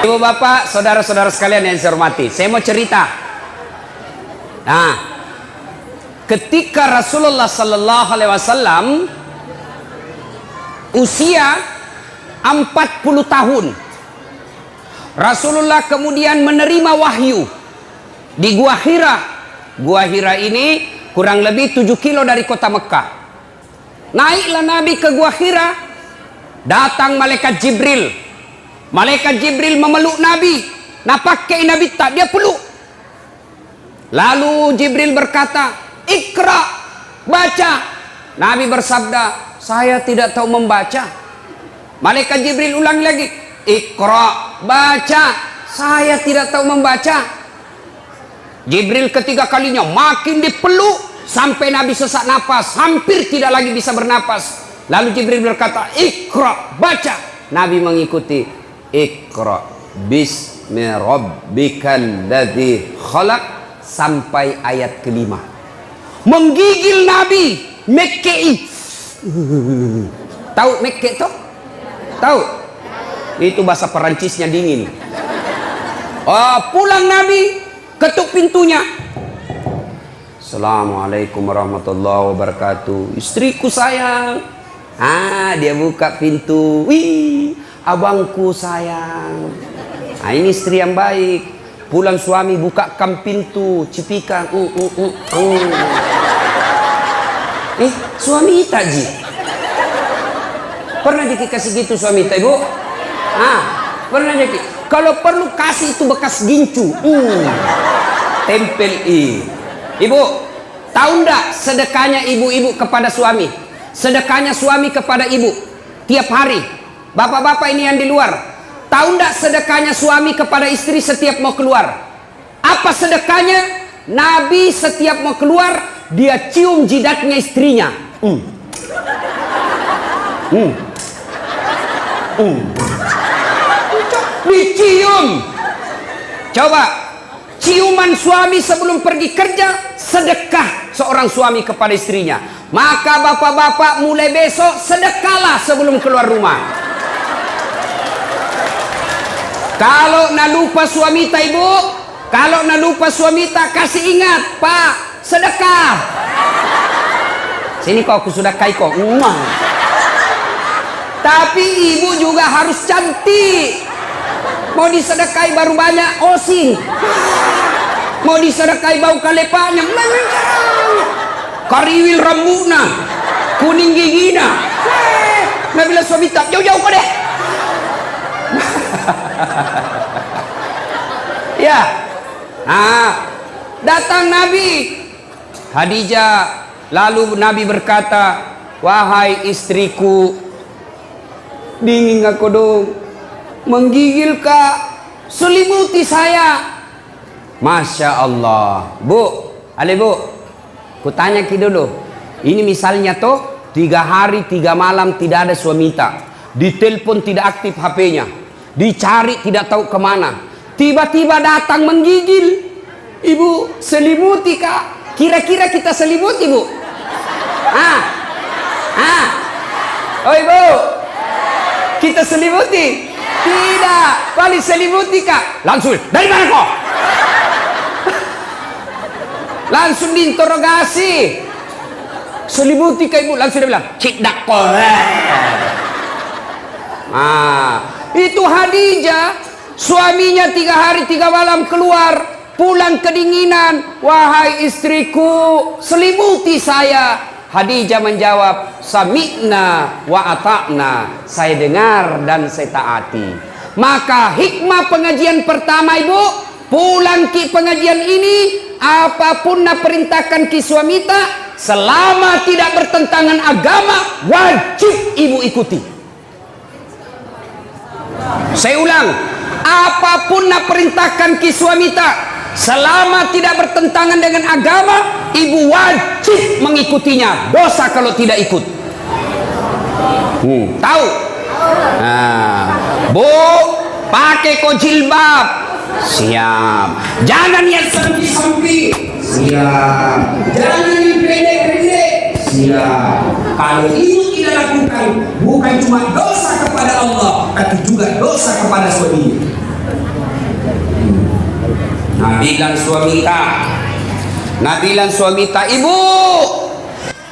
Ibu bapak, saudara-saudara sekalian yang saya hormati, saya mau cerita. Nah, ketika Rasulullah Sallallahu Alaihi Wasallam usia 40 tahun, Rasulullah kemudian menerima wahyu di Gua Hira. Gua Hira ini kurang lebih 7 kilo dari kota Mekah. Naiklah Nabi ke Gua Hira, datang malaikat Jibril. Malaikat Jibril memeluk Nabi. Nah, pakai Nabi tak, dia peluk. Lalu Jibril berkata, "Iqra, baca." Nabi bersabda, "Saya tidak tahu membaca." Malaikat Jibril ulang lagi, "Iqra, baca." "Saya tidak tahu membaca." Jibril ketiga kalinya makin dipeluk sampai Nabi sesak napas, hampir tidak lagi bisa bernapas. Lalu Jibril berkata, "Iqra, baca." Nabi mengikuti, "Iqra bismi rabbikal ladzi khalaq" sampai ayat kelima. Menggigil Nabi, Mekkei. Tahu Mekkei tuh? Tahu? Itu bahasa Perancisnya dingin. Oh, pulang Nabi, ketuk pintunya. "Assalamualaikum warahmatullahi wabarakatuh. Istriku sayang." Dia buka pintu. "Wih, abangku sayang." Nah, ini istri yang baik. Pulang suami bukakan pintu, cipikan. Suami tak ji? Pernah dikasih gitu suami tak, ibu? Pernah jadi. Kalau perlu kasih itu bekas gincu. Tempel Ibu, tahu ndak sedekahnya ibu-ibu kepada suami? Sedekahnya suami kepada ibu tiap hari. Bapak-bapak ini yang di luar, tahu ndak sedekahnya suami kepada istri setiap mau keluar? Apa sedekahnya? Nabi setiap mau keluar, dia cium jidatnya istrinya. Dicium. Coba, ciuman suami sebelum pergi kerja, sedekah seorang suami kepada istrinya. Maka bapak-bapak mulai besok sedekahlah sebelum keluar rumah. Kalau nak lupa suami tak, ibu, kalau nak lupa suami tak, kasih ingat, "Pak, sedekah." Sini kok, aku sudah kai kok. Tapi ibu juga harus cantik. Mau disedekahi baru banyak osing. Mau disedekahi bau kalepanya, kariwil rambutna, kuning gigina. Nah, bila suami tak, jauh-jauh kau deh. Ya. Datang Nabi Khadijah. Lalu Nabi berkata, "Wahai istriku, dingin aku dong, menggigil kak, selimuti saya." Masya Allah. Bu, ku tanya ki dulu. Ini misalnya toh 3 hari 3 malam tidak ada suami tak, ditelepon tidak aktif HP-nya, dicari tidak tahu kemana, tiba-tiba datang menggigil. "Ibu, selimuti kak." Kira-kira kita selimuti, bu? Oh, ibu, kita selimuti? Tidak. Kali selimuti kak, langsung, "Dari mana kok?" Langsung diinterogasi. "Selimuti kak ibu?" Langsung dia bilang, "Cik dak kok." Itu Khadijah, suaminya 3 hari 3 malam keluar, pulang kedinginan. "Wahai istriku, selimuti saya." Khadijah menjawab, "Sami'na wa ata'na." Saya dengar dan saya taati. Maka hikmah pengajian pertama, ibu, pulang ki pengajian ini, apapun nak perintahkan ki suami tak, selama tidak bertentangan agama, wajib ibu ikuti. Saya ulang, apapun nak perintahkan ki suami tak, selama tidak bertentangan dengan agama, ibu wajib mengikutinya. Dosa kalau tidak ikut. Tahu? Bu, pakai kok jilbab. Siap. Jangan yang sampi-sampi. Siap. Jangan yang pendek-pendek. Siap. Kalau ibu tidak lakukan, bukan cuma dosa kepada Allah, tapi juga dosa kepada suami. Nabilan suami tak, ibu,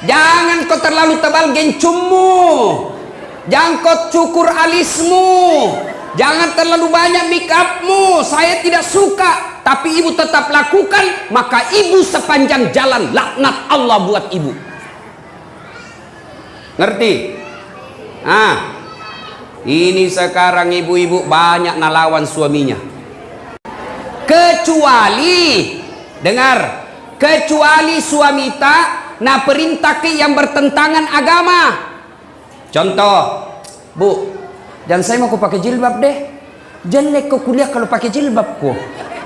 jangan kau terlalu tebal gencummu, jangan kau cukur alismu, jangan terlalu banyak make upmu. Saya tidak suka, tapi ibu tetap lakukan, maka ibu sepanjang jalan laknat Allah buat ibu. Ngerti? Nah, ini sekarang ibu-ibu banyak nalawan suaminya. Kecuali, dengar, kecuali suami tak na perintah ke yang bertentangan agama. Contoh, bu, dan saya mau kau pakai jilbab deh. Jelek kau kuliah kalau pakai jilbab kau.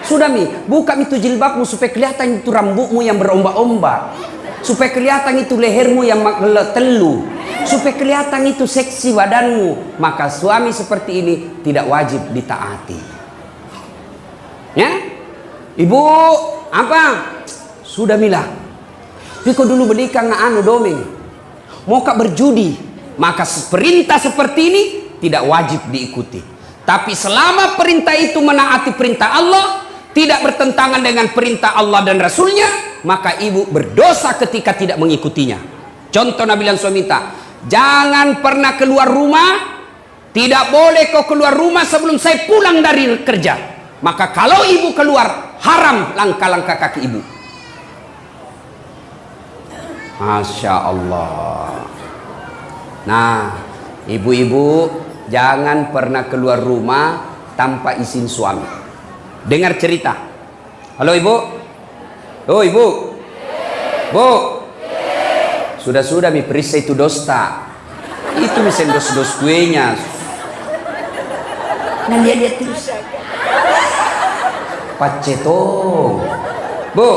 Sudah mi, buka itu jilbabmu supaya kelihatan itu rambutmu yang berombak-ombak, supaya kelihatan itu lehermu yang telu, supaya kelihatan itu seksi badanmu. Maka suami seperti ini tidak wajib ditaati. Ya, ibu, apa? Sudah mila. Tapi kau dulu berikan anu domeng, mau kak berjudi, maka perintah seperti ini tidak wajib diikuti. Tapi selama perintah itu menaati perintah Allah, tidak bertentangan dengan perintah Allah dan Rasulnya, maka ibu berdosa ketika tidak mengikutinya. Contoh Nabi dan suami tak, jangan pernah keluar rumah, tidak boleh kau keluar rumah sebelum saya pulang dari kerja. Maka kalau ibu keluar, haram langkah-langkah kaki ibu. Masya Allah. Nah, ibu-ibu jangan pernah keluar rumah tanpa izin suami. Dengar cerita. Halo ibu. Oh ibu. Bu. Sudah-sudah mi perisa itu dosta. Itu mesin dos-dos kuenya. Nah lihat terus. Pacetong. Bu,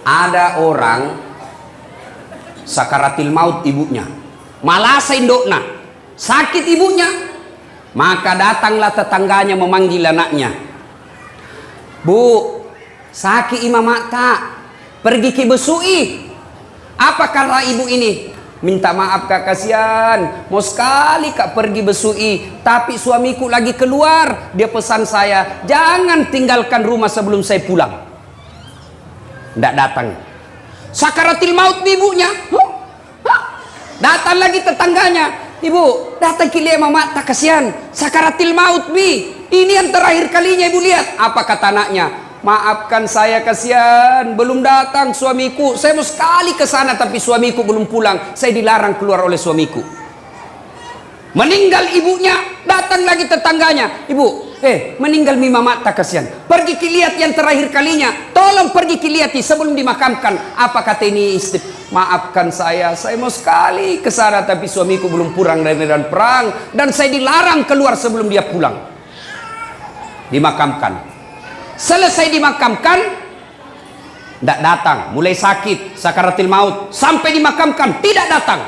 ada orang sakaratil maut ibunya, malasa indokna, sakit ibunya, maka datanglah tetangganya memanggil anaknya. Bu, sakit imam tak, pergi ke besui. Apa kata ibu ini? Minta maaf kak, kasihan, mau sekali kak pergi besui, tapi suamiku lagi keluar. Dia pesan saya, jangan tinggalkan rumah sebelum saya pulang. Tidak datang. Sakaratil maut ibunya. Datang lagi tetangganya, ibu datang ke lihat mama tak, kasihan, sakaratil maut bi. Ini yang terakhir kalinya ibu lihat. Apa kata anaknya? Maafkan saya, kasihan, belum datang suamiku. Saya mau sekali ke sana tapi suamiku belum pulang. Saya dilarang keluar oleh suamiku. Meninggal ibunya, datang lagi tetangganya. Ibu, meninggal mima mata, kasihan. Pergi lihat yang terakhir kalinya. Tolong pergi lihat sebelum dimakamkan. Apa kata ini istri? Maafkan saya mau sekali ke sana tapi suamiku belum pulang dari medan perang dan saya dilarang keluar sebelum dia pulang. Dimakamkan. Selesai dimakamkan, tidak datang, mulai sakit, sakaratil maut, sampai dimakamkan, tidak datang.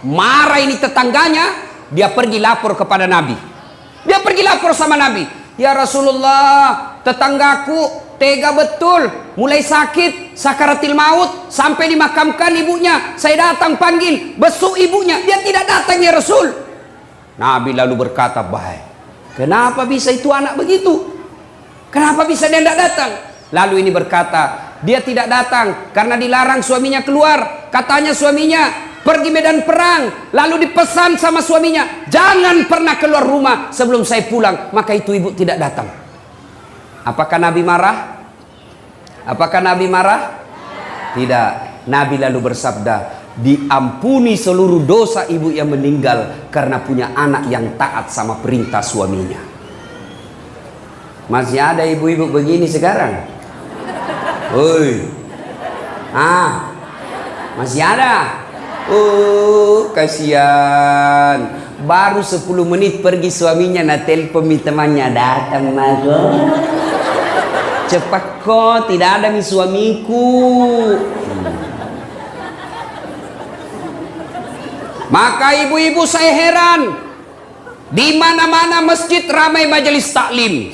Marah ini tetangganya, dia pergi lapor kepada Nabi. Dia pergi lapor sama Nabi. Ya Rasulullah, tetanggaku tega betul, mulai sakit, sakaratil maut, sampai dimakamkan ibunya. Saya datang panggil, besuk ibunya, dia tidak datang ya Rasul. Nabi lalu berkata, baik, kenapa bisa itu anak begitu? Kenapa bisa dia tidak datang? Lalu ini berkata, dia tidak datang karena dilarang suaminya keluar. Katanya suaminya pergi medan perang. Lalu dipesan sama suaminya, jangan pernah keluar rumah sebelum saya pulang. Maka itu ibu tidak datang. Apakah Nabi marah? Apakah Nabi marah? Tidak. Nabi lalu bersabda, diampuni seluruh dosa ibu yang meninggal karena punya anak yang taat sama perintah suaminya. Masih ada ibu-ibu begini sekarang? Woi, masih ada? Kasihan. Baru 10 menit pergi suaminya na telepon temannya datang mago. Cepat kok, tidak ada mi suamiku. Maka ibu-ibu saya heran. Di mana-mana masjid ramai majelis taklim.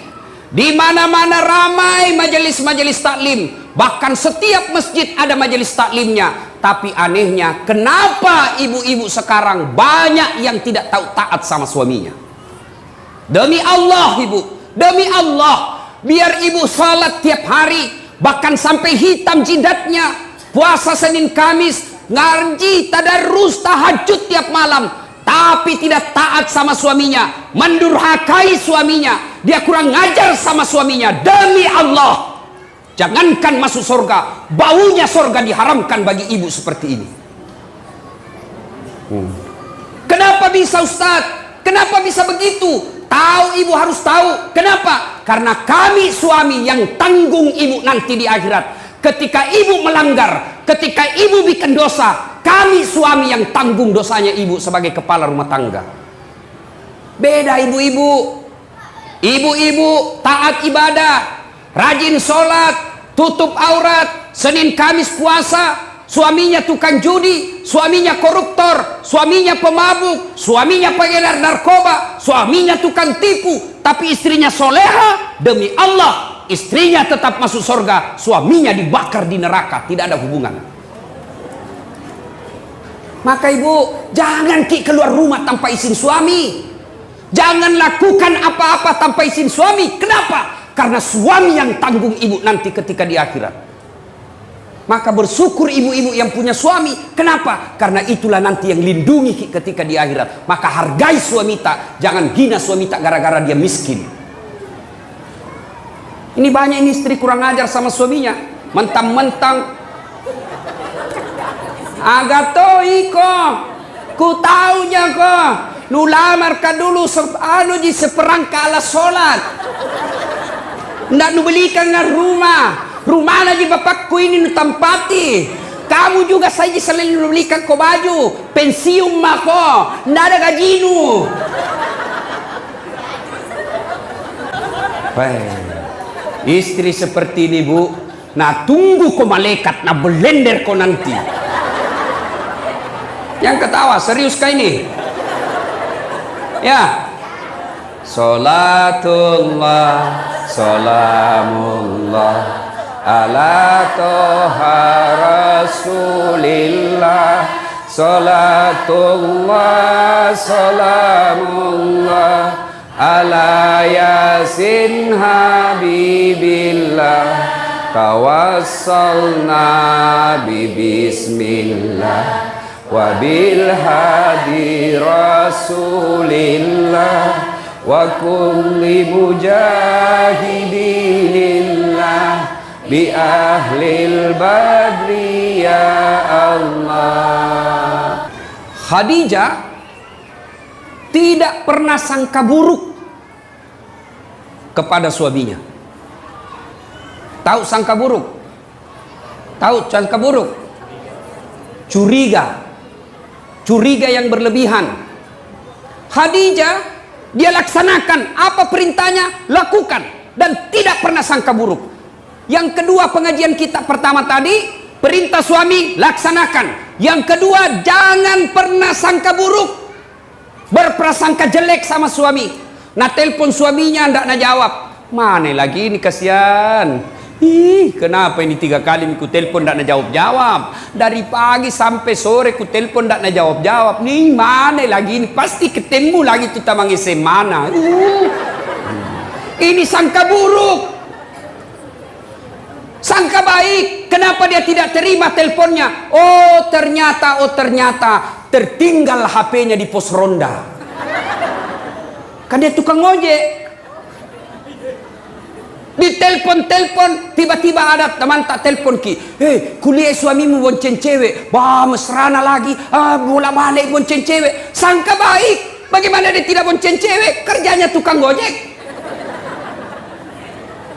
Di mana-mana ramai majelis-majelis taklim. Bahkan setiap masjid ada majelis taklimnya. Tapi anehnya, kenapa ibu-ibu sekarang banyak yang tidak tahu taat sama suaminya? Demi Allah ibu, demi Allah, biar ibu salat tiap hari, bahkan sampai hitam jidatnya, puasa Senin Kamis, ngaji, tadarus, tahajud tiap malam, tapi tidak taat sama suaminya, mendurhakai suaminya, dia kurang ngajar sama suaminya. Demi Allah, jangankan masuk surga, baunya surga diharamkan bagi ibu seperti ini. Kenapa bisa Ustaz? Kenapa bisa begitu? Tahu, ibu harus tahu. Kenapa? Karena kami suami yang tanggung ibu nanti di akhirat. Ketika ibu melanggar, ketika ibu bikin dosa, kami suami yang tanggung dosanya ibu sebagai kepala rumah tangga. Beda ibu-ibu. Ibu-ibu taat ibadah, rajin sholat, tutup aurat, Senin Kamis puasa. Suaminya tukang judi, suaminya koruptor, suaminya pemabuk, suaminya pengedar narkoba, suaminya tukang tipu, tapi istrinya soleha. Demi Allah, istrinya tetap masuk surga, suaminya dibakar di neraka, tidak ada hubungan. Maka ibu, jangan keluar rumah tanpa izin suami. Jangan lakukan apa-apa tanpa izin suami. Kenapa? Karena suami yang tanggung ibu nanti ketika di akhirat. Maka bersyukur ibu-ibu yang punya suami. Kenapa? Karena itulah nanti yang lindungi ketika di akhirat. Maka hargai suami tak, jangan hina suami tak gara-gara dia miskin. Ini banyak ini istri kurang ajar sama suaminya, mentang-mentang agato iko, ku taunya kok, lu lamar ka dulu anu di seperangka ala sholat, ndak nu belikan na rumah lagi bapakku ini nu tampati. Kamu juga saja selalu belikan ko baju, pensiun mako, ndak ada gajinu. Istri seperti ini bu, nah tunggu ko malaikat, nah belender ko nanti. Yang ketawa serius kah ini? Ya. Salatullah, salamullah ala toha rasulillah. Salatullah, salamullah ala yasin habibillah. Tawassalna bismillah wa bil hadi rasulillah wa kulli mujahidinillah bi ahlil badri ya Allah. Khadijah tidak pernah sangka buruk kepada suaminya. Tahu sangka buruk? Tahu sangka buruk? Curiga. Curiga yang berlebihan. Khadijah, dia laksanakan apa perintahnya, lakukan, dan tidak pernah sangka buruk. Yang kedua, pengajian kita pertama tadi, perintah suami laksanakan. Yang kedua, jangan pernah sangka buruk, berprasangka jelek sama suami. Nah telepon suaminya ndak na jawab, mana lagi ini kasihan. Ih, kenapa ini 3 kali ku telepon ndak na jawab. Dari pagi sampai sore ku telepon ndak na jawab. Nih mana lagi ini, pasti ketemu lagi tuh tamang mana. Ini sangka buruk. Sangka baik. Kenapa dia tidak terima teleponnya? Oh ternyata tertinggal HP-nya di pos ronda. Kan dia tukang ojek. Di telepon tiba-tiba ada teman tak telepon ki, kuliah suamimu bonceng cewek, bah mesrana lagi, bola balik bonceng cewek. Sangka baik, bagaimana dia tidak bonceng cewek, kerjanya tukang gojek.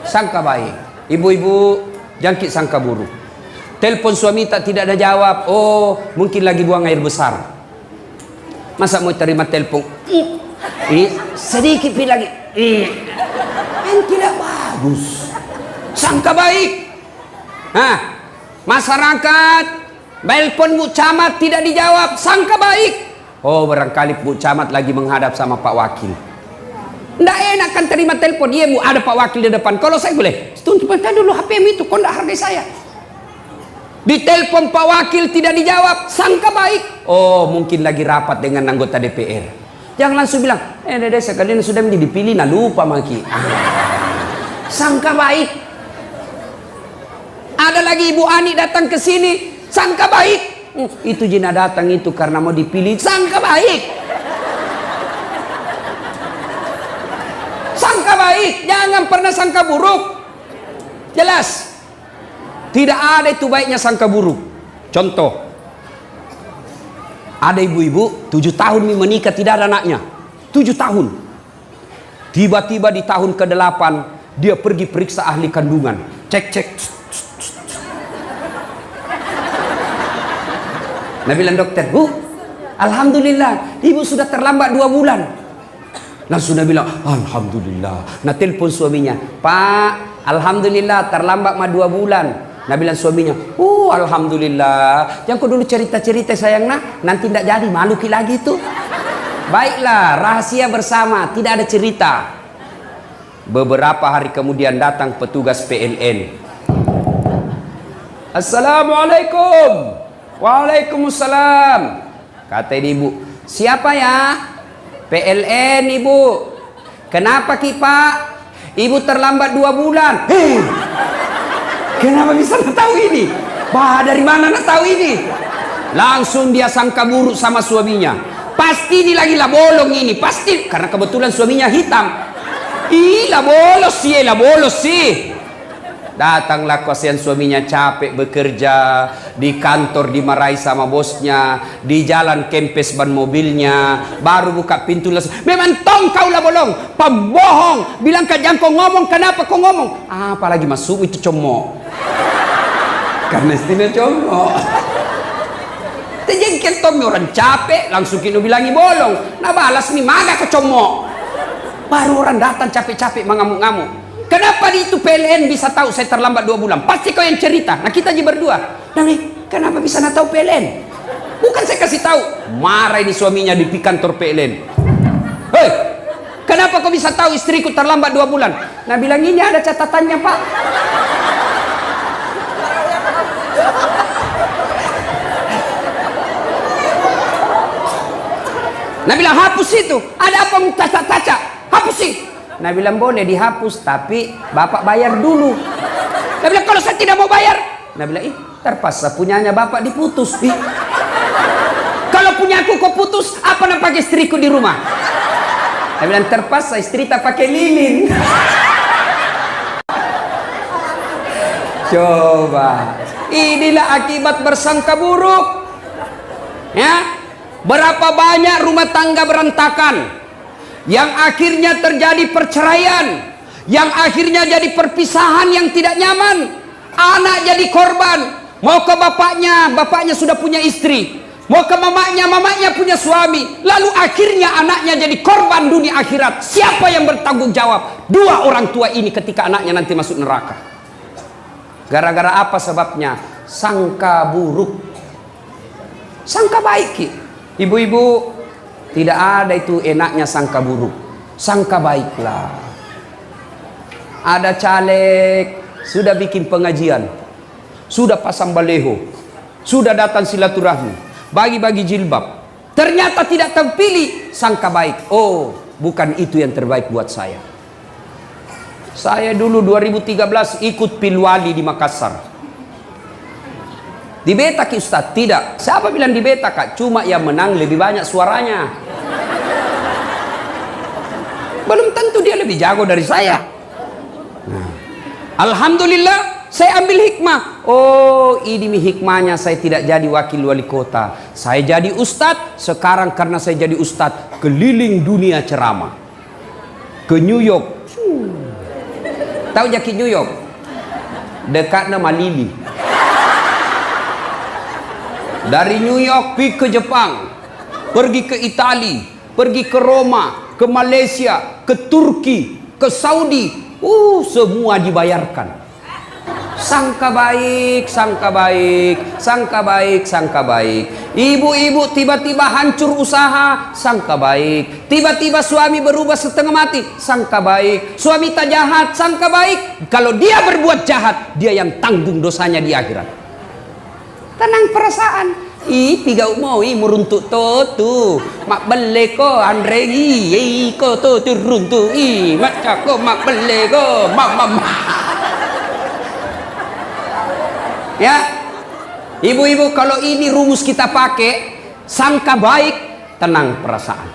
Sangka baik. Ibu-ibu jangkit sangka buruk. Telepon suami tidak ada jawab, oh mungkin lagi buang air besar. Masa mau terima telepon? Sedikit lagi. Yang tidak bagus. Sangka baik. Nah, masyarakat telepon Bu Camat tidak dijawab, sangka baik. Oh barangkali Bu Camat lagi menghadap sama Pak Wakil. Nggak enak kan terima telepon. Iya Bu, ada Pak Wakil di depan. Kalau saya boleh, tunggu dulu HP-mu itu, kau nggak hargai saya. Di telepon Pak Wakil tidak dijawab, sangka baik. Oh mungkin lagi rapat dengan anggota DPR. Jangan langsung bilang, dede sekalian sudah dipilih, nah lupa maki. sangka baik. Ada lagi Ibu Ani datang ke sini, sangka baik. Itu Jina datang itu karena mau dipilih, sangka baik. Sangka baik, jangan pernah sangka buruk. Jelas. Tidak ada itu baiknya sangka buruk. Contoh, ada ibu-ibu 7 tahun menikah tidak ada anaknya. 7 tahun. Tiba-tiba di tahun ke-8 dia pergi periksa ahli kandungan. Cek. Nah bilang dokter, Bu, alhamdulillah ibu sudah terlambat 2 bulan. Langsung dia bilang, alhamdulillah. Nah telepon suaminya, Pak, alhamdulillah terlambat 2 bulan. Nah bilang suaminya, alhamdulillah. Jangan kau dulu cerita-cerita sayang, nanti tidak jadi, malu lagi tuh. Baiklah, rahasia bersama, tidak ada cerita. Beberapa hari kemudian datang petugas PLN. Assalamualaikum. Waalaikumsalam. Kata ibu, siapa ya? PLN ibu. Kenapa Ki Pak? Ibu terlambat 2 bulan. Kenapa bisa tahu ini? Bah, dari mana nak tahu ini? Langsung dia sangka buruk sama suaminya. Pasti ini lagi lah bolong ini, pasti karena kebetulan suaminya hitam. Lah bolos sih. Datanglah kasihan suaminya capek bekerja, di kantor dimarahi sama bosnya, di jalan kempes ban mobilnya, baru buka pintu langsung, memang tong kau lah bolong, pembohong, bilang jangan kau ngomong, kenapa kau ngomong? Apalagi masuk itu comok. Karena istilah comok. Terjengkel Tommy orang capek, langsung kini bilangi bolong. Nah balas nih, maga ke comok. Baru orang datang capek-capek mengamuk-ngamuk. Kenapa di itu PLN bisa tahu saya terlambat 2 bulan? Pasti kau yang cerita. Nah kita aja berdua. Nah nih, kenapa bisa nak tahu PLN? Bukan saya kasih tahu. Marah ini suaminya di kantor PLN. Hei, kenapa kau bisa tahu istriku terlambat 2 bulan? Nah bilang ini ada catatannya Pak. Nah bilang hapus itu. Ada apa taca-taca? Hapus sih. Nah bilang boleh dihapus, tapi bapak bayar dulu. Nah bilang kalau saya tidak mau bayar. Nah bilang terpaksa punyanya bapak diputus. Kalau punya aku kau putus, apa nak pakai istriku di rumah? Nah bilang terpaksa istri tak pakai lilin. Coba, inilah akibat bersangka buruk. Ya, berapa banyak rumah tangga berantakan, yang akhirnya terjadi perceraian, yang akhirnya jadi perpisahan yang tidak nyaman. Anak jadi korban, mau ke bapaknya, bapaknya sudah punya istri, mau ke mamanya, mamanya punya suami, lalu akhirnya anaknya jadi korban dunia akhirat. Siapa yang bertanggung jawab? 2 orang tua ini ketika anaknya nanti masuk neraka. Gara-gara apa sebabnya? Sangka buruk. Sangka baik. Ibu-ibu, tidak ada itu enaknya sangka buruk. Sangka baiklah. Ada caleg sudah bikin pengajian, sudah pasang baleho, sudah datang silaturahmi, bagi-bagi jilbab, ternyata tidak terpilih. Sangka baik, oh bukan itu yang terbaik buat saya. Saya dulu 2013 ikut pilwali di Makassar. Dibetak Ustaz? Tidak. Siapa bilang dibetak Kak? Cuma yang menang lebih banyak suaranya. Belum tentu dia lebih jago dari saya. Nah, alhamdulillah saya ambil hikmah. Oh ini hikmahnya saya tidak jadi wakil wali kota. Saya jadi ustadz. Sekarang karena saya jadi ustadz, keliling dunia ceramah. Ke New York. Tahu jaki New York? Dekatnya Malili. Dari New York pergi ke Jepang, pergi ke Italia, pergi ke Roma, ke Malaysia, ke Turki, ke Saudi. Semua dibayarkan. Sangka baik, sangka baik, sangka baik, sangka baik. Ibu-ibu tiba-tiba hancur usaha, sangka baik. Tiba-tiba suami berubah setengah mati, sangka baik. Suami tak jahat, sangka baik. Kalau dia berbuat jahat, dia yang tanggung dosanya di akhirat. Tenang perasaan. Tiga mau meruntuk tu mak bele ko Andre ko tu turun tu mak cako mak bele ko mama. Ya, ibu-ibu, kalau ini rumus kita pakai, sangka baik, tenang perasaan.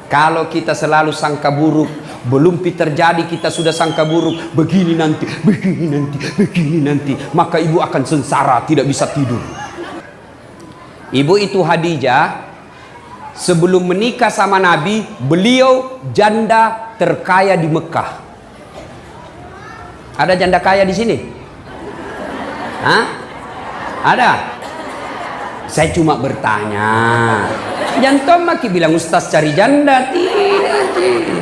Kalau kita selalu sangka buruk, belum terjadi kita sudah sangka buruk, begini nanti, begini nanti, begini nanti, maka ibu akan sengsara, tidak bisa tidur. Ibu itu Khadijah, sebelum menikah sama Nabi, beliau janda terkaya di Mekah. Ada janda kaya di sini? Hah? Ada? Saya cuma bertanya. Jangan maki bilang Ustaz cari janda. Tidak.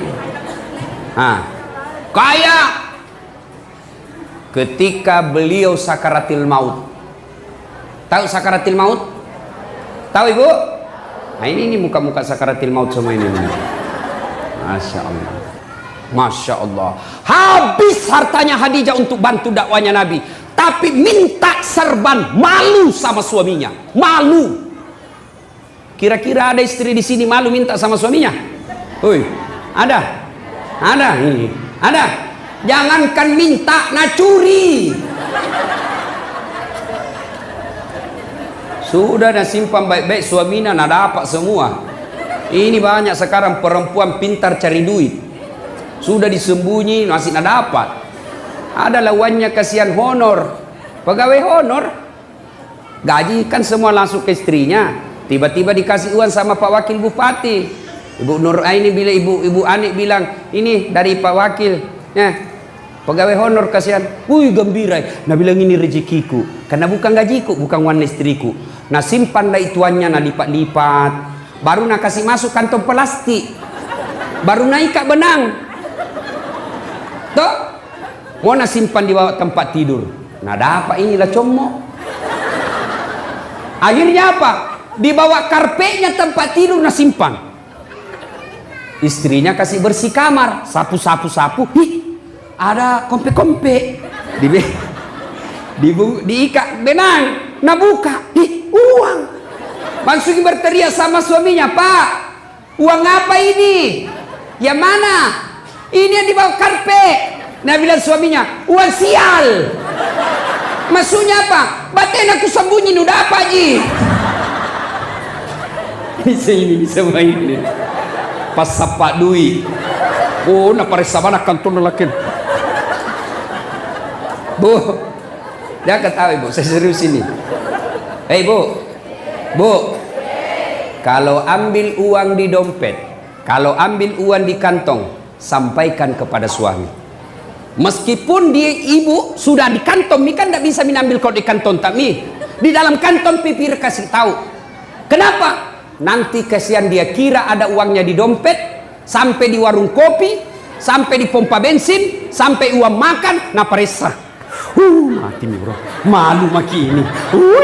Kaya ketika beliau sakaratil maut. Tahu sakaratil maut? Tahu ibu? Nah ini muka-muka sakaratil maut semua ini. Masya Allah. Masya Allah. Habis hartanya Khadijah untuk bantu dakwanya Nabi, tapi minta serban, malu sama suaminya. Malu. Kira-kira ada istri di sini malu minta sama suaminya? Woi, ada? Ada ini. Ada. Jangankan minta, nak curi. Sudah dah simpan baik-baik suaminya, nak dapat semua. Ini banyak sekarang perempuan pintar cari duit. Sudah disembunyi, masih nak dapat. Ada lawannya kasihan honor. Pegawai honor. Gaji kan semua langsung ke istrinya. Tiba-tiba dikasih uang sama Pak Wakil Bupati. Ibu Nur Aini bilang, Ibu Anik bilang, ini dari Pak Wakil. Ya, pegawai honor kasihan. Wih gembira. Nah bilang ini rezekiku. Karena bukan gajiku, bukan uang istriku. Nah simpanlah ituannya, nah lipat-lipat. Baru nak kasih masuk kantong plastik. Baru naik kak benang. Tuh. Mau nak simpan di bawah tempat tidur. Nah dapat inilah comok. Akhirnya apa? Di bawah karpetnya tempat tidur nak simpan. Istrinya kasih bersih kamar, sapu. Hi, ada kompe-kompe. Diikat benang, nak buka. Hi, uang. Langsung berteriak sama suaminya, Pak, uang apa ini? Yang mana? Ini yang di bawah karpet. Nah bilang suaminya, uang sial. Maksudnya apa? Batin aku sembunyi, udah apa Ji? Bisa main ini. Pas sapak duit. Oh, nak paris sama nak kantor lelakin. Bu, dia ketahui bu, saya serius ini. Hei bu, kalau ambil uang di dompet, kalau ambil uang di kantong, sampaikan kepada suami. Meskipun dia ibu sudah di kantong, mi kan tidak bisa mengambil kalau di kantong, tak mi. Di dalam kantong pipir kasih tahu. Kenapa? Nanti kasihan dia kira ada uangnya di dompet, sampai di warung kopi, sampai di pompa bensin, sampai uang makan, nah peresa. Mati nih bro, malu maki ini.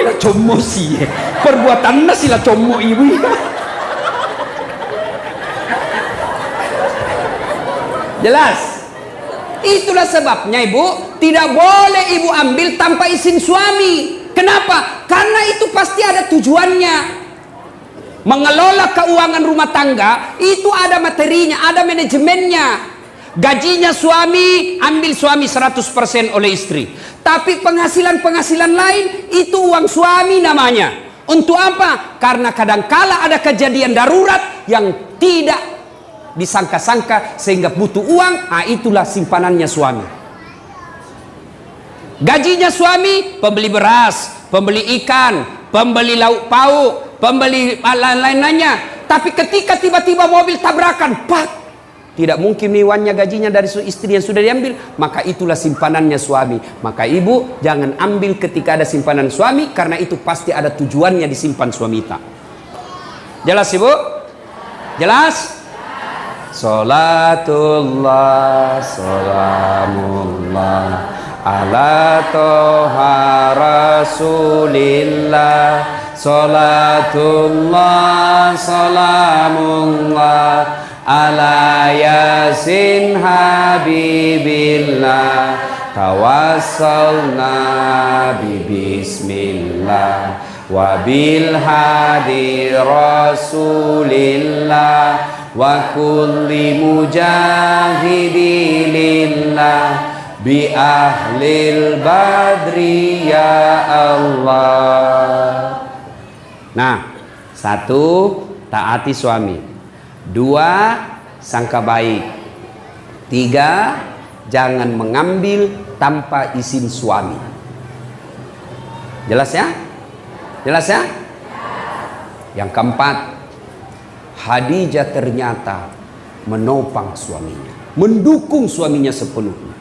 Lah como sih, perbuatan nasi lah como ibu. Jelas? Itulah sebabnya ibu tidak boleh ibu ambil tanpa izin suami. Kenapa? Karena itu pasti ada tujuannya. Mengelola keuangan rumah tangga itu ada materinya, ada manajemennya. Gajinya suami, ambil suami 100% oleh istri. Tapi penghasilan-penghasilan lain itu uang suami namanya. Untuk apa? Karena kadangkala ada kejadian darurat yang tidak disangka-sangka sehingga butuh uang, itulah simpanannya suami. Gajinya suami, pembeli beras, pembeli ikan, pembeli lauk pauk, pembeli lain-lainnya. Tapi ketika tiba-tiba mobil tabrakan, pak, tidak mungkin uangnya gajinya dari istri yang sudah diambil, maka itulah simpanannya suami. Maka ibu jangan ambil ketika ada simpanan suami, karena itu pasti ada tujuannya disimpan suami tak. Jelas ibu? Jelas? Salatullah salamullah ala toha rasulillah. Salatullah salamullah ala yasin habibillah. Tawassalna bi bismillah wa bil hadi rasulillah wa kulli mujahidi lillah bi ahlil badri ya Allah. Nah, satu, taati suami. Dua, sangka baik. Tiga, jangan mengambil tanpa izin suami. Jelas ya? Jelas ya? Yang keempat, Khadijah ternyata menopang suaminya, mendukung suaminya sepenuhnya.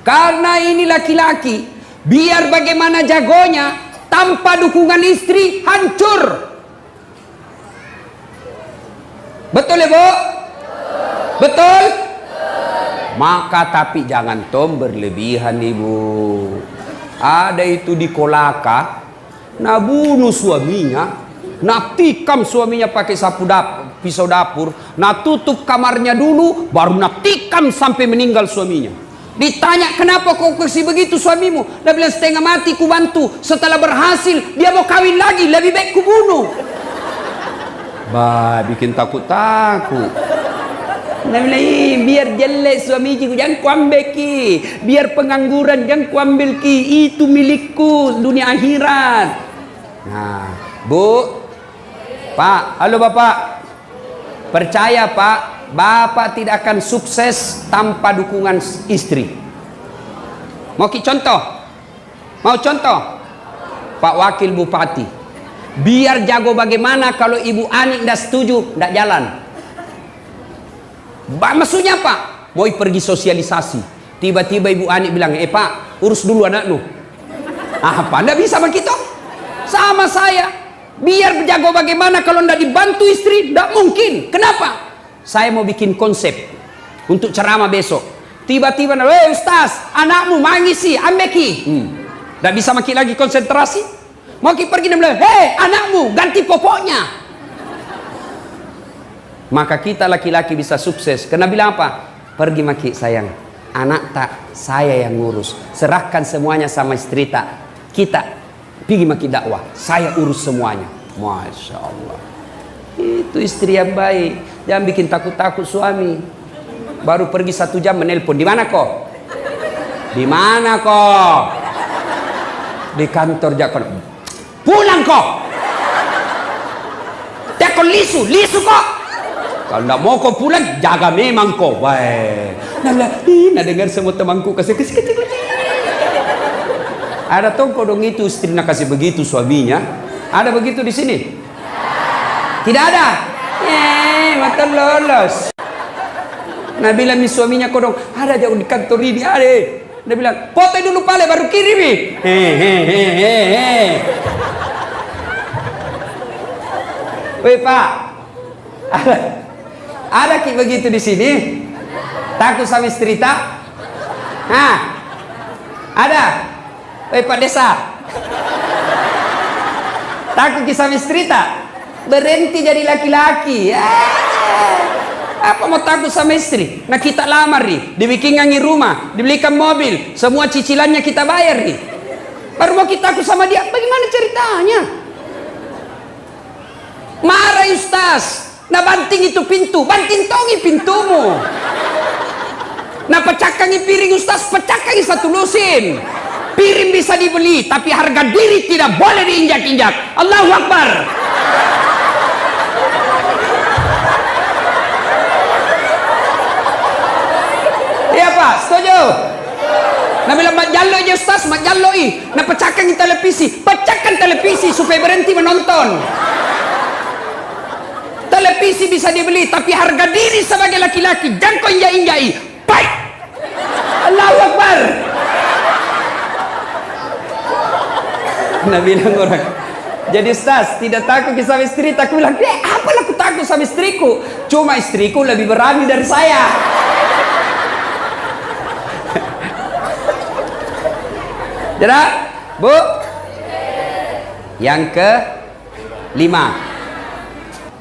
Karena ini laki-laki, biar bagaimana jagonya, tanpa dukungan istri hancur. Betul ya Bu? Betul? Maka tapi jangan berlebihan Ibu. Ada itu di Kolaka, nah bunuh suaminya, nah tikam suaminya pakai pisau dapur, nah tutup kamarnya dulu, baru nah tikam sampai meninggal suaminya. Ditanya, kenapa kau kasih begitu suamimu? Dia bilang, setengah mati ku bantu, setelah berhasil dia mau kawin lagi, lebih baik ku bunuh. Bah, bikin takut-takut. Dia bilang, biar jelek suami ku, jangan ku ambil ki. Biar pengangguran, jangan ku ambil ki. Itu milikku, dunia akhirat. Nah, Bu, Pak, halo Bapak. Percaya Pak, Bapak tidak akan sukses tanpa dukungan istri. Mau contoh? Mau contoh? Pak Wakil Bupati, biar jago bagaimana kalau Ibu Ani tidak setuju, tidak jalan. Maksudnya Pak, mau pergi sosialisasi, tiba-tiba Ibu Ani bilang, Pak, urus dulu anakmu. Apa? Tidak bisa begitu? Sama saya, biar jago bagaimana kalau tidak dibantu istri, tidak mungkin. Kenapa? Saya mau bikin konsep untuk ceramah besok. Tiba-tiba, Ustaz, anakmu mangisi, ambeki. Tidak bisa makin lagi konsentrasi. Mau pergi dan bilang, anakmu ganti popoknya. Maka kita laki-laki bisa sukses. Karena bilang apa? Pergi maki sayang, anak tak saya yang ngurus. Serahkan semuanya sama istri tak. Kita pergi maki dakwah, saya urus semuanya. Masya Allah. Itu istri yang baik. Jangan bikin takut-takut suami. Baru pergi 1 jam menelpon. Di mana kok? Di mana kok? Di kantor Jakon. Pulang kok. Jakon lisu kok. Kalau tidak mau kau pulang, jaga memang kau. Baik. Nah dengar semua temanku kasih kecil. Ada tongko dong itu istri nak kasih begitu suaminya. Ada begitu di sini? Tidak ada. Mata lolos. Nah bilang suaminya kodong, ada jauh di kantor ini ada. Dia bilang, foto dulu pale baru kirimi. Woi Pak, ada ki begitu di sini? Takut sama istri tak? Nah, ada. Woi Pak Desa, takut ki sama istri tak? Berhenti jadi laki-laki. Apa mau takut sama istri? Nah kita lamar nih, dibikinkan rumah, dibelikan mobil, semua cicilannya kita bayar nih. Baru mau kita takut sama dia, bagaimana ceritanya? Marah Ustaz. Nah banting itu pintu, banting tongi pintumu. Nah pecahkangi piring Ustaz, pecahkangi 1 lusin. Piring bisa dibeli, tapi harga diri tidak boleh diinjak-injak. Allahu Akbar. Iya Pak, setuju? Nah bilang mak jallo aja Ustaz, mak jallo nah pecahkan televisi, pecahkan televisi supaya berhenti menonton. Televisi bisa dibeli, tapi harga diri sebagai laki-laki jangan kau injak-injai. Baik. Allahu Akbar. Nah bilang orang, jadi Ustaz tidak takut sama istri, tak bilang, apalah aku takut sama istriku, cuma istriku lebih berani dari saya. Jelas, Bu? Yang ke-5,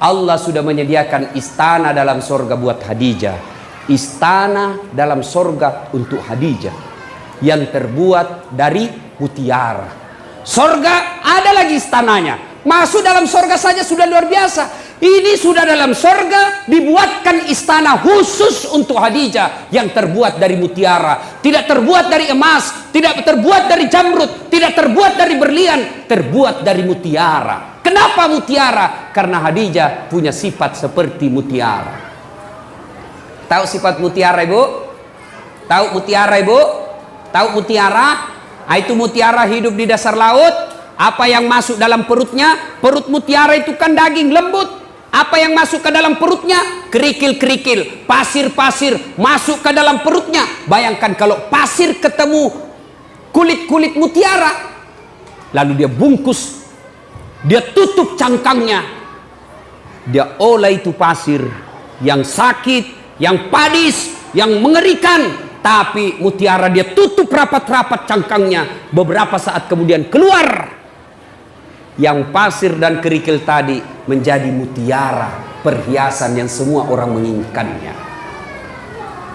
Allah sudah menyediakan istana dalam sorga buat Khadijah. Istana dalam sorga untuk Khadijah yang terbuat dari mutiara. Sorga ada lagi istananya. Masuk dalam sorga saja sudah luar biasa. Ini sudah dalam sorga dibuatkan istana khusus untuk Khadijah yang terbuat dari mutiara, tidak terbuat dari emas, tidak terbuat dari jamrud, tidak terbuat dari berlian, terbuat dari mutiara. Kenapa mutiara? Karena Khadijah punya sifat seperti mutiara. Tahu sifat mutiara, Ibu? Tahu mutiara, Ibu? Tahu mutiara? Itu mutiara hidup di dasar laut. Apa yang masuk dalam perutnya? Perut mutiara itu kan daging lembut. Apa yang masuk ke dalam perutnya? Kerikil-kerikil, pasir-pasir masuk ke dalam perutnya. Bayangkan kalau pasir ketemu kulit-kulit mutiara, lalu dia bungkus, dia tutup cangkangnya, dia olah itu pasir yang sakit, yang padis, yang mengerikan, tapi mutiara dia tutup rapat-rapat cangkangnya. Beberapa saat kemudian keluar yang pasir dan kerikil tadi menjadi mutiara, perhiasan yang semua orang menginginkannya.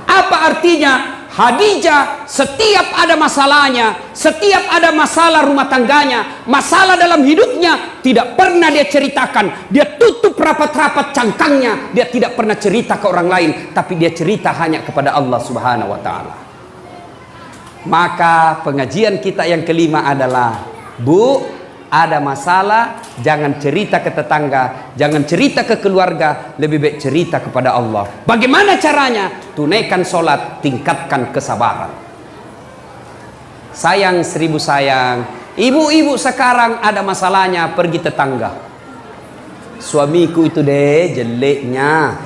Apa artinya? Khadijah setiap ada masalahnya, setiap ada masalah rumah tangganya, masalah dalam hidupnya, tidak pernah dia ceritakan. Dia tutup rapat-rapat cangkangnya. Dia tidak pernah cerita ke orang lain, tapi dia cerita hanya kepada Allah Subhanahu wa Ta'ala. Maka pengajian kita yang kelima adalah, Bu, ada masalah, jangan cerita ke tetangga, jangan cerita ke keluarga, lebih baik cerita kepada Allah. Bagaimana caranya? Tunaikan sholat, tingkatkan kesabaran. Sayang seribu sayang, ibu-ibu sekarang ada masalahnya pergi tetangga. Suamiku itu deh jeleknya,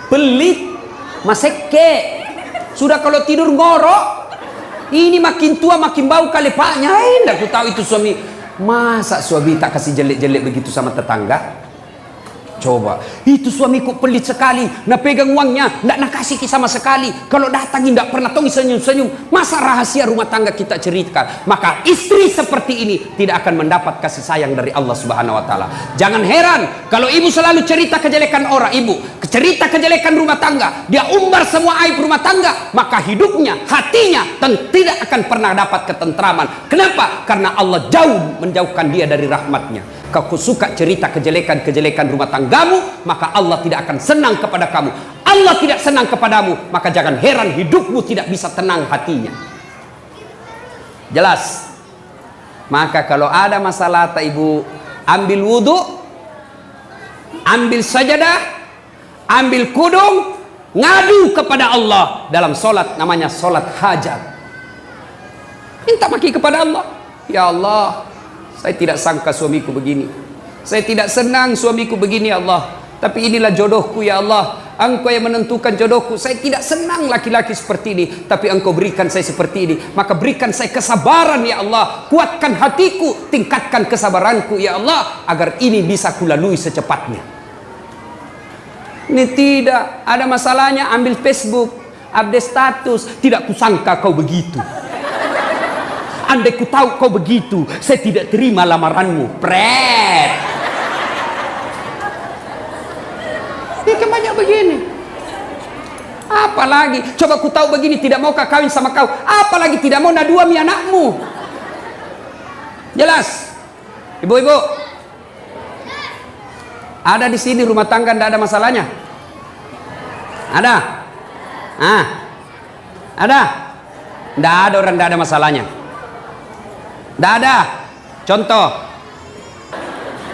pelit, maseke, sudah kalau tidur ngorok, ini makin tua makin bau kalepaknya. Tidak aku tahu itu suami. Masa suami tak kasih jelek-jelek begitu sama tetangga? Coba, itu suamiku pelit sekali, nak pegang uangnya, nak kasih sama sekali. Kalau datang tidak pernah tong senyum-senyum. Masa rahasia rumah tangga kita ceritakan? Maka istri seperti ini tidak akan mendapat kasih sayang dari Allah Subhanahu wa Ta'ala. Jangan heran kalau ibu selalu cerita kejelekan orang, ibu cerita kejelekan rumah tangga, dia umbar semua aib rumah tangga, maka hidupnya, hatinya tidak akan pernah dapat ketentraman. Kenapa? Karena Allah jauh menjauhkan dia dari rahmatnya. Kau suka cerita kejelekan-kejelekan rumah tanggamu, maka Allah tidak akan senang kepada kamu. Allah tidak senang kepadamu, maka jangan heran hidupmu tidak bisa tenang hatinya. Jelas? Maka kalau ada masalah, ibu ambil wudhu, ambil sajadah, ambil kudung, ngadu kepada Allah dalam solat, namanya solat hajat. Minta maki kepada Allah. Ya Allah, saya tidak sangka suamiku begini. Saya tidak senang suamiku begini ya Allah. Tapi inilah jodohku ya Allah. Engkau yang menentukan jodohku. Saya tidak senang laki-laki seperti ini, tapi Engkau berikan saya seperti ini. Maka berikan saya kesabaran ya Allah. Kuatkan hatiku, tingkatkan kesabaranku ya Allah, agar ini bisa kulalui secepatnya. Ini tidak ada masalahnya, ambil Facebook, update status. Tidak kusangka kau begitu. Andai ku tahu kau begitu, saya tidak terima lamaranmu. Pret. Ini kan banyak begini. Apalagi, coba ku tahu begini, tidak mau kawin sama kau. Apalagi tidak mau naduami anakmu. Jelas? Ibu-ibu, ada di sini rumah tangga tidak ada masalahnya? Ada? Ada? Tidak ada orang tidak ada masalahnya. Tidak ada. Contoh,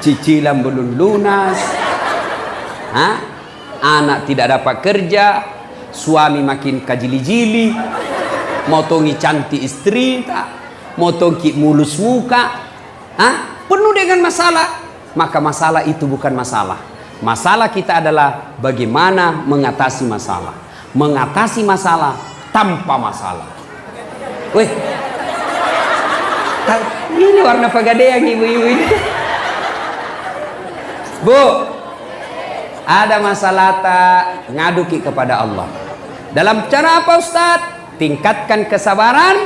cicilan belum lunas, anak tidak dapat kerja, suami makin kajili-jili, motongi cantik istri, motongi mulus muka, penuh dengan masalah. Maka masalah itu bukan masalah. Masalah kita adalah bagaimana mengatasi masalah. Mengatasi masalah tanpa masalah. Weh, ini warna pegadaian ibu-ibu ini. Bu, ada masalah tak, ngaduki kepada Allah. Dalam cara apa Ustadz? Tingkatkan kesabaran,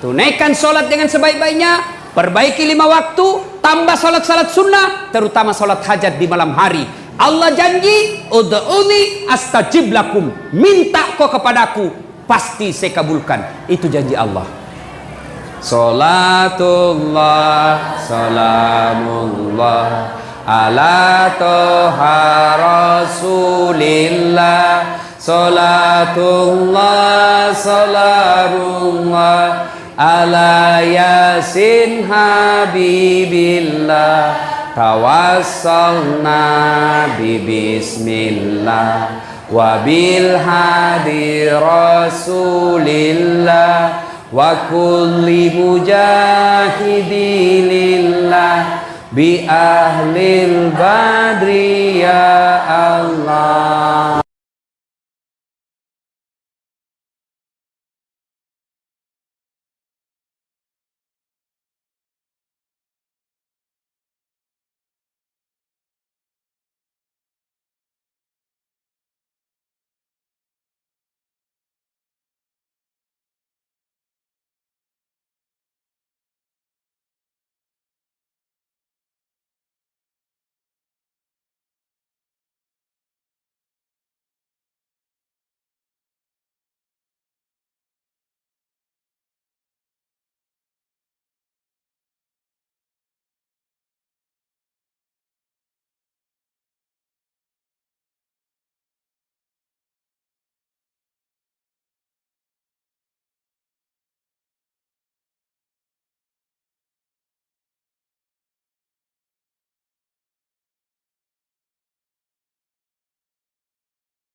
tunaikan sholat dengan sebaik-baiknya, perbaiki 5 waktu, tambah sholat-sholat sunnah, terutama sholat hajat di malam hari. Allah janji, ud'uni astajib lakum, minta kau kepadaku, pasti saya kabulkan. Itu janji Allah. Salatullah salamullah ala toha rasulillah. Salatullah salamullah ala yasin habibillah. Tawassalna bismillah wa bil hadi rasulillah wa kulli mujahidilillah bi ahlil badri ya Allah.